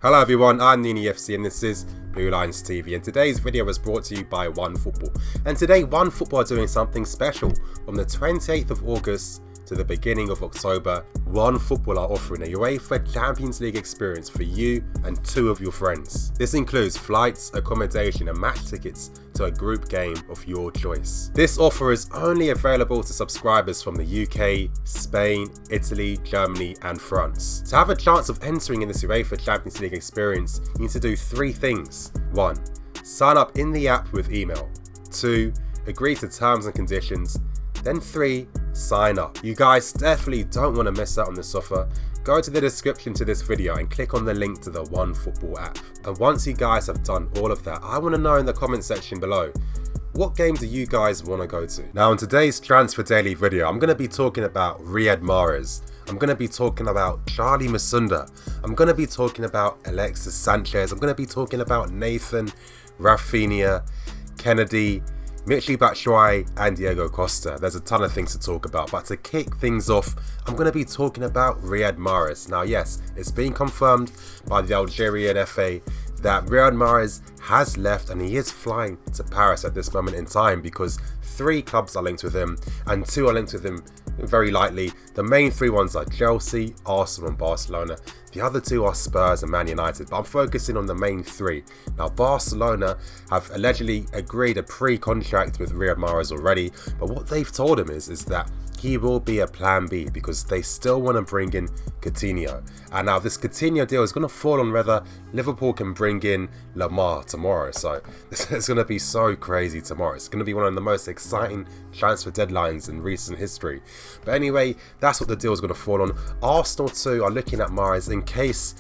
Hello everyone, I'm Nini FC and this is Blue Lines TV, and today's video was brought to you by OneFootball. And today OneFootball are doing something special. From the 28th of August to the beginning of October, OneFootball are offering a UEFA Champions League experience for you and 2 of your friends. This includes flights, accommodation and match tickets to a group game of your choice. This offer is only available to subscribers from the UK, Spain, Italy, Germany and France. To have a chance of entering in this UEFA Champions League experience, you need to do 3 things. 1. Sign up in the app with email. 2. Agree to terms and conditions. Then 3. Sign up. You guys definitely don't want to miss out on this offer. Go to the description to this video and click on the link to the OneFootball app. And once you guys have done all of that, I want to know in the comment section below, what game do you guys want to go to? Now in today's Transfer Daily video, I'm going to be talking about Riyad Mahrez. I'm going to be talking about Charly Musonda. I'm going to be talking about ALEXIS Sanchez. I'm going to be talking about Nathan, Rafinha, Kennedy, Michy Batshuayi and Diego Costa. There's a ton of things to talk about, but to kick things off, I'm going to be talking about Riyad Mahrez. Now yes, it's been confirmed by the Algerian FA that Riyad Mahrez has left and he is flying to Paris at this moment in time because 3 clubs are linked with him and 2 are linked with him very lightly. The main 3 ones are Chelsea, Arsenal and Barcelona. The other 2 are Spurs and Man United, but I'm focusing on the main 3. Now Barcelona have allegedly agreed a pre-contract with Riyad Mahrez already, but what they've told him is that he will be a plan B because they still want to bring in Coutinho. And now this Coutinho deal is going to fall on whether Liverpool can bring in Lamar tomorrow. So it's going to be so crazy tomorrow. It's going to be one of the most exciting transfer deadlines in recent history. But anyway, that's what the deal is going to fall on. Arsenal too are looking at Mahrez in case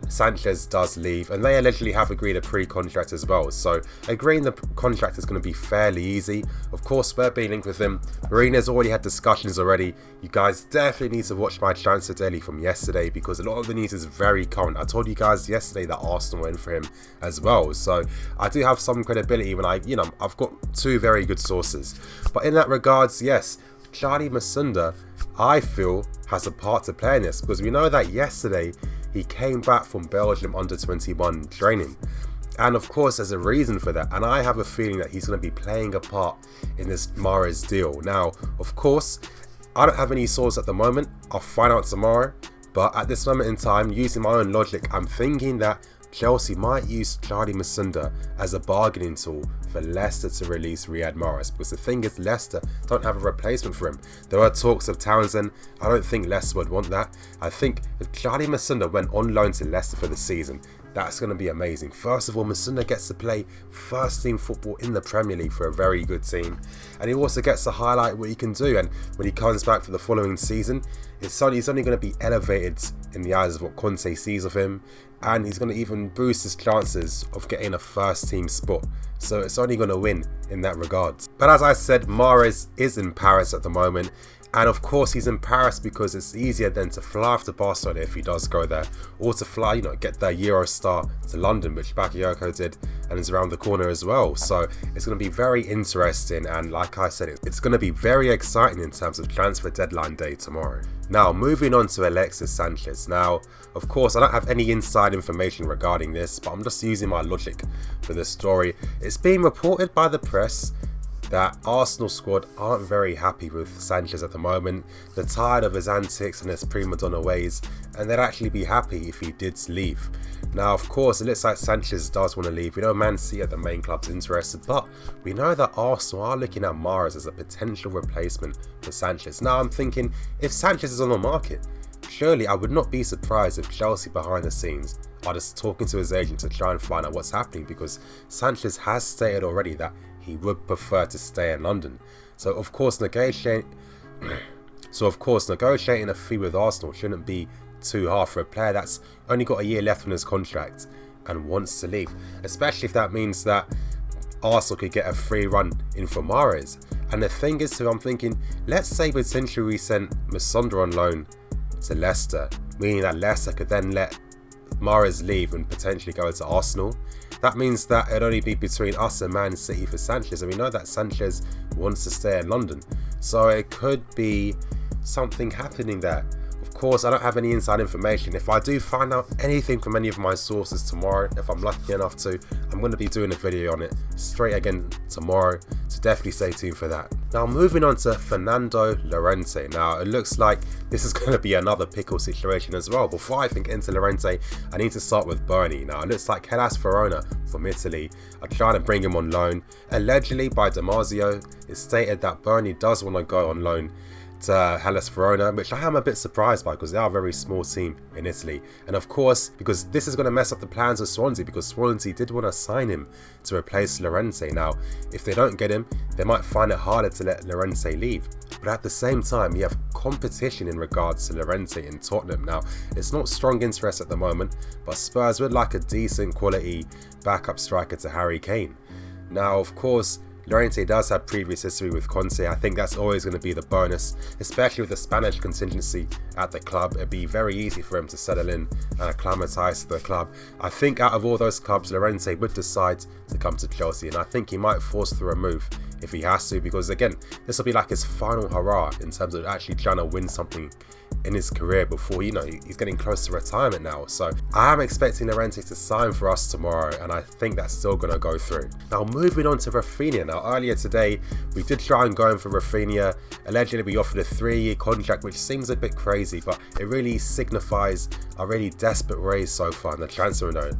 Sanchez does leave, and they allegedly have agreed a pre-contract as well, so agreeing the contract is going to be fairly easy. Of course, we're being linked with him. Mourinho's already had discussions already. You guys definitely need to watch my Transfer Daily from yesterday because a lot of the news is very current. I told you guys yesterday that Arsenal were in for him as well, so I do have some credibility when I've got 2 very good sources. But in that regards, yes, Charly Musonda, I feel, has a part to play in this because we know that yesterday he came back from Belgium under-21 training. And of course there's a reason for that, and I have a feeling that he's going to be playing a part in this Mahrez deal. Now of course I don't have any source at the moment, I'll find out tomorrow, but at this moment in time, using my own logic, I'm thinking that Chelsea might use Charly Musonda as a bargaining tool for Leicester to release Riyad Mahrez, because the thing is Leicester don't have a replacement for him. There are talks of Townsend. I don't think Leicester would want that. I think if Charly Musonda went on loan to Leicester for the season, that's going to be amazing. First of all, Musonda gets to play first team football in the Premier League for a very good team, and he also gets to highlight what he can do, and when he comes back for the following season, he's only going to be elevated in the eyes of what Conte sees of him, and he's going to even boost his chances of getting a first team spot. So it's only going to win in that regard. But as I said, Mahrez is in Paris at the moment. And of course he's in Paris because it's easier than to fly off to Barcelona if he does go there, or to fly, get the Eurostar to London, which Bakayoko did, and is around the corner as well. So it's going to be very interesting, and like I said, it's going to be very exciting in terms of transfer deadline day tomorrow. Now moving on to ALEXIS Sanchez. Now of course I don't have any inside information regarding this, but I'm just using my logic for this story. It's being reported by the press that Arsenal squad aren't very happy with Sanchez at the moment. They're tired of his antics and his prima donna ways, and they'd actually be happy if he did leave. Now of course it looks like Sanchez does want to leave. We know Man City are the main clubs interested, but we know that Arsenal are looking at Mahrez as a potential replacement for Sanchez. Now I'm thinking, if Sanchez is on the market, surely I would not be surprised if Chelsea behind the scenes are just talking to his agent to try and find out what's happening, because Sanchez has stated already that he would prefer to stay in London. So of course negotiating a fee with Arsenal shouldn't be too hard for a player that's only got a year left on his contract and wants to leave, especially if that means that Arsenal could get a free run in for Mahrez. And the thing is too, I'm thinking, let's say potentially we sent Musonda on loan to Leicester, meaning that Leicester could then let Mahrez leave and potentially go to Arsenal. That means that it'd only be between us and Man City for Sanchez, and we know that Sanchez wants to stay in London, so it could be something happening there. Of course, I don't have any inside information. If I do find out anything from any of my sources tomorrow, if I'm lucky enough to, I'm going to be doing a video on it straight again tomorrow, so definitely stay tuned for that. Now moving on to Fernando Llorente. Now it looks like this is going to be another pickle situation as well. Before I think into Llorente, I need to start with Bernie. Now it looks like Hellas Verona from Italy are trying to bring him on loan. Allegedly by Damasio, it's stated that Bernie does want to go on loan to Hellas Verona, which I am a bit surprised by because they are a very small team in Italy. And of course, because this is going to mess up the plans of Swansea, because Swansea did want to sign him to replace Llorente. Now, if they don't get him, they might find it harder to let Llorente leave. But at the same time, you have competition in regards to Llorente in Tottenham. Now, it's not strong interest at the moment, but Spurs would like a decent quality backup striker to Harry Kane. Now, of course, Llorente does have previous history with Conte. I think that's always going to be the bonus, especially with the Spanish contingency at the club. It'd be very easy for him to settle in and acclimatise to the club. I think out of all those clubs, Llorente would decide to come to Chelsea, and I think he might force through a move if he has to, because again, this will be like his final hurrah in terms of actually trying to win something in his career before, you know, he's getting close to retirement now. So I am expecting Llorente to sign for us tomorrow, and I think that's still going to go through. Now moving on to Rafinha. Now earlier today we did try and go in for Rafinha. Allegedly we offered a 3-year contract, which seems a bit crazy, but it really signifies a really desperate raise so far in the transfer window.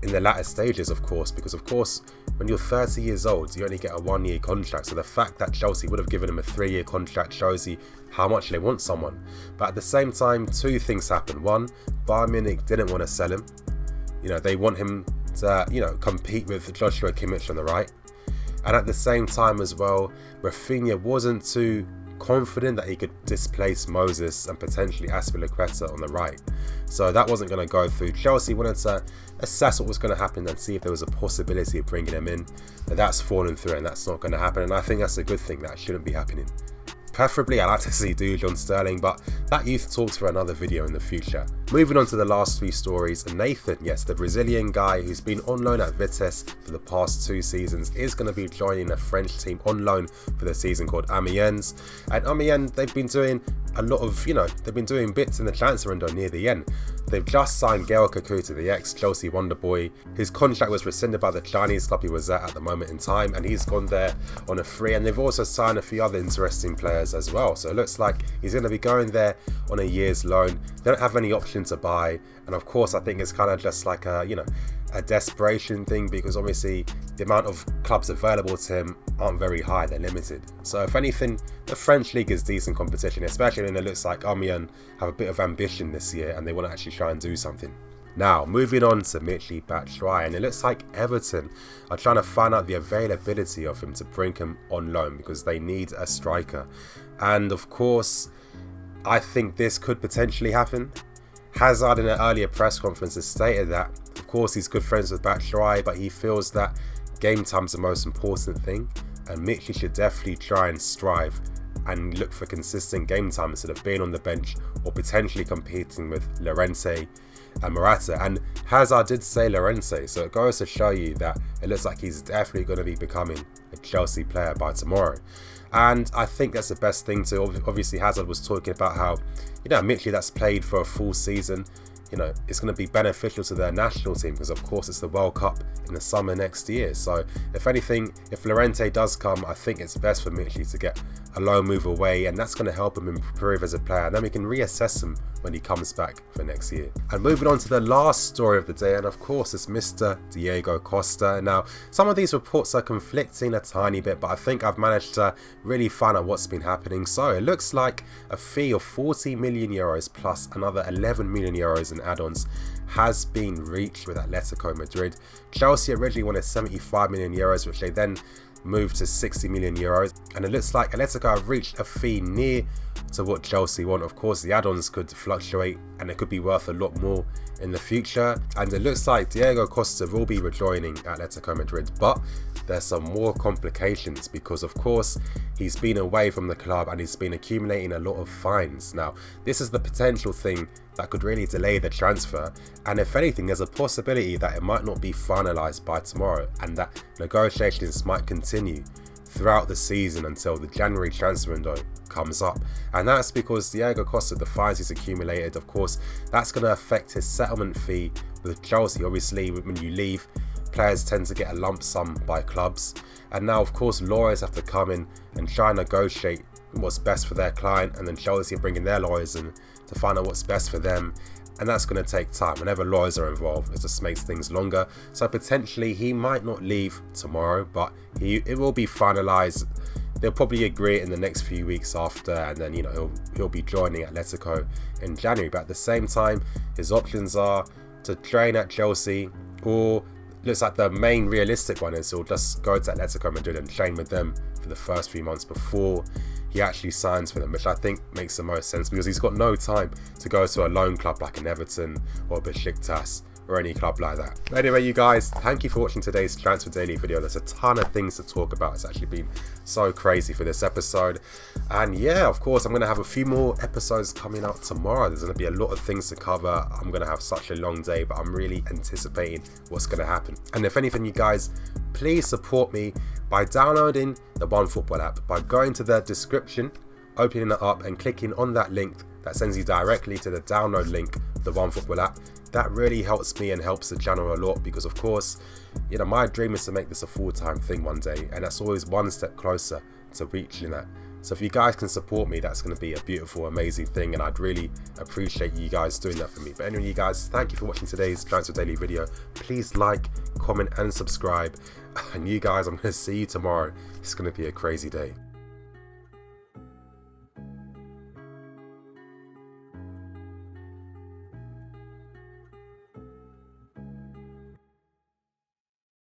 In the latter stages, of course, because of course when you're 30 years old you only get a 1-year contract, so the fact that Chelsea would have given him a 3-year contract shows you how much they want someone. But at the same time, two things happened. One, Bayern Munich didn't want to sell him. You know, they want him to, you know, compete with Joshua Kimmich on the right, and at the same time as well, Rafinha wasn't too confident that he could displace Moses and potentially Azpilicueta on the right. So that wasn't going to go through. Chelsea wanted to assess what was going to happen and see if there was a possibility of bringing him in. But that's fallen through and that's not going to happen. And I think that's a good thing. That shouldn't be happening. Preferably, I'd like to see John Sterling, but that youth talks for another video in the future. Moving on to the last three stories, Nathan, yes, the Brazilian guy who's been on loan at Vitesse for the past 2 seasons, is going to be joining a French team on loan for the season called AMIENS. And AMIENS, they've been doing a lot of, they've been doing bits in the transfer window near the end. They've just signed Gael Kakuta, the ex-Chelsea wonder boy. His contract was rescinded by the Chinese club he was at the moment in time, and he's gone there on a free. And they've also signed a few other interesting players as well. So it looks like he's going to be going there on a year's loan. They don't have any option to buy. And of course, I think it's kind of just like a, a desperation thing, because obviously the amount of clubs available to him aren't very high, they're limited. So if anything, the French league is decent competition, especially when it looks like Amiens have a bit of ambition this year and they want to actually try and do something. Now, moving on to Michy Batshuayi, and it looks like Everton are trying to find out the availability of him to bring him on loan because they need a striker. And of course, I think this could potentially happen. Hazard in an earlier press conference has stated that, of course, he's good friends with Batshuayi, but he feels that game time's the most important thing, and Michy should definitely try and strive and look for consistent game time instead of being on the bench or potentially competing with Llorente and Morata. And Hazard did say Llorente, so it goes to show you that it looks like he's definitely going to be becoming a Chelsea player by tomorrow. And I think that's the best thing to, obviously Hazard was talking about how, Michy that's played for a full season, it's going to be beneficial to their national team because of course it's the World Cup in the summer next year. So if anything, if Llorente does come, I think it's best for Michy to get a loan move away, and that's going to help him improve as a player, and then we can reassess him when he comes back for next year. And moving on to the last story of the day, and of course it's Mr. Diego Costa. Now, some of these reports are conflicting a tiny bit, but I think I've managed to really find out what's been happening. So it looks like a fee of 40 million euros plus another 11 million euros in add-ons has been reached with Atletico Madrid. Chelsea originally wanted 75 million euros, which they then moved to 60 million euros, and it looks like Atletico have reached a fee near to what Chelsea want. Of course, the add-ons could fluctuate and it could be worth a lot more in the future, and it looks like Diego Costa will be rejoining Atletico Madrid, but there's some more complications because of course he's been away from the club and he's been accumulating a lot of fines. Now, this is the potential thing that could really delay the transfer, and if anything, there's a possibility that it might not be finalised by tomorrow and that negotiations might continue throughout the season until the January transfer window comes up. And that's because Diego Costa, the fines he's accumulated, of course, that's going to affect his settlement fee with Chelsea. Obviously, when you leave, players tend to get a lump sum by clubs. And now, of course, lawyers have to come in and try and negotiate what's best for their client, and then Chelsea are bringing their lawyers in to find out what's best for them. And that's going to take time. Whenever lawyers are involved, it just makes things longer. So potentially he might not leave tomorrow, but it will be finalised. They'll probably agree it in the next few weeks after, and then, you know, he'll be joining Atletico in January. But at the same time, his options are to train at Chelsea, or looks like the main realistic one is he'll just go to Atletico Madrid and train with them for the first few months before he actually signs for them, which I think makes the most sense because he's got no time to go to a loan club like an Everton or Besiktas or any club like that. But anyway, you guys, thank you for watching today's Transfer Daily video. There's a ton of things to talk about. It's actually been so crazy for this episode. And yeah, of course, I'm going to have a few more episodes coming out tomorrow. There's going to be a lot of things to cover. I'm going to have such a long day, but I'm really anticipating what's going to happen. And if anything, you guys, please support me by downloading the OneFootball app, by going to the description, opening it up and clicking on that link that sends you directly to the download link of the OneFootball app. That really helps me and helps the channel a lot because, of course, you know, my dream is to make this a full-time thing one day, and that's always one step closer to reaching that. So if you guys can support me, that's going to be a beautiful, amazing thing, and I'd really appreciate you guys doing that for me. But anyway, you guys, thank you for watching today's Transfer Daily video. Please like, comment and subscribe. And you guys, I'm going to see you tomorrow. It's going to be a crazy day.